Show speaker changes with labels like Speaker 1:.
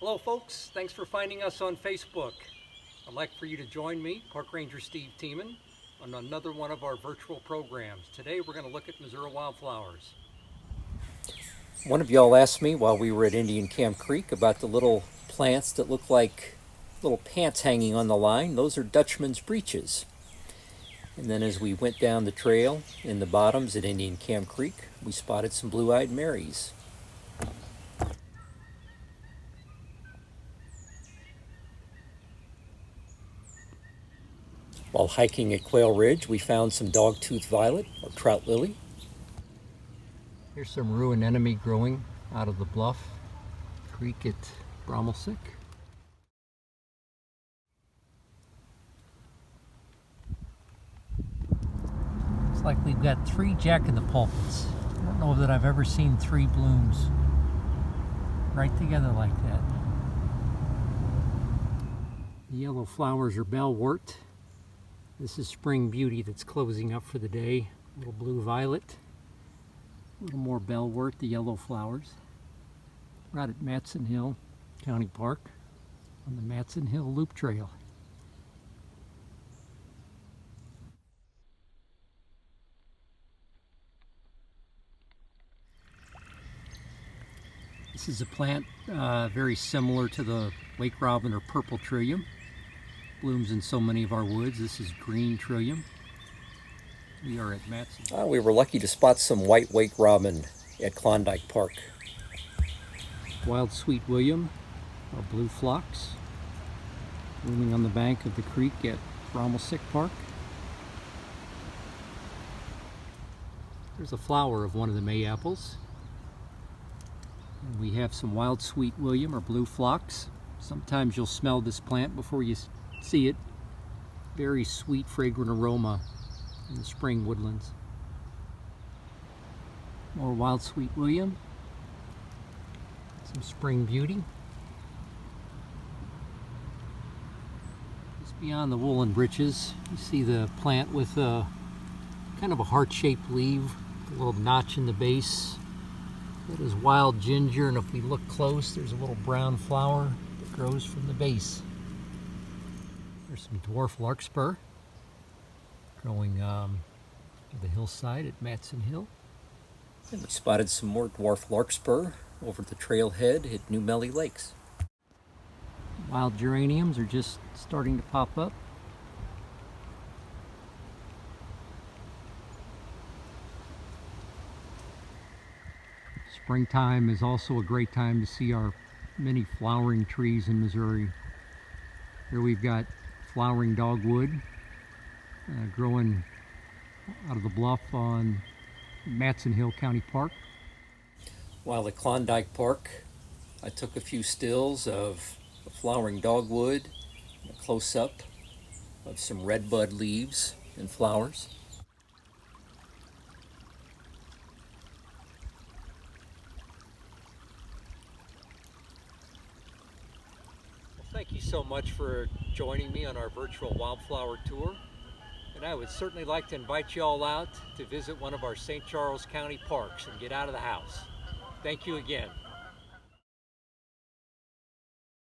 Speaker 1: Hello folks, thanks for finding us on Facebook. I'd like for you to join me, Park Ranger Steve Tiemann, on another one of our virtual programs. Today we're going to look at Missouri wildflowers.
Speaker 2: One of y'all asked me while we were at Indian Camp Creek about the little plants that look like little pants hanging on the line. Those are Dutchmans Breeches. And then as we went down the trail in the bottoms at Indian Camp Creek, we spotted some Blueeyed Marys. While hiking at Quail Ridge, we found some dogtooth violet or trout lily. Here's some rue anemone growing out of the bluff creek at Bromelsick. Looks like we've got 3 jack-in-the-pulpits. I don't know that I've ever seen 3 blooms right together like that. The yellow flowers are bellwort. This is Spring Beauty that's closing up for the day. A little blue violet. A little more bellwort, the yellow flowers. We're out at Matson Hill County Park on the Matson Hill Loop Trail. This is a plant very similar to the lake robin or purple trillium. Blooms in so many of our woods. This is green trillium. We are at Matson. We were lucky to spot some white wake robin at Klondike Park. Wild Sweet William, or blue phlox, blooming on the bank of the creek at Bromelsick Park. There's a flower of one of the May-apples. And we have some Wild Sweet William, or blue phlox. Sometimes you'll smell this plant before you see it. Very sweet, fragrant aroma in the spring woodlands. More Wild Sweet William. Some Spring Beauty. Just beyond the woolen breeches, you see the plant with a kind of a heart-shaped leaf, a little notch in the base. That is wild ginger, and if we look close, there's a little brown flower that grows from the base. There's some Dwarf Larkspur growing the hillside at Matson Hill. And we spotted some more Dwarf Larkspur over the trailhead at New Melly Lakes. Wild geraniums are just starting to pop up. Springtime is also a great time to see our many flowering trees in Missouri. Here we've got flowering dogwood growing out of the bluff on Matson Hill County Park. While at Klondike Park, I took a few stills of flowering dogwood, a close-up of some redbud leaves and flowers. Thank you so much for joining me on our virtual wildflower tour. And I would certainly like to invite you all out to visit one of our St. Charles County parks and get out of the house. Thank you again.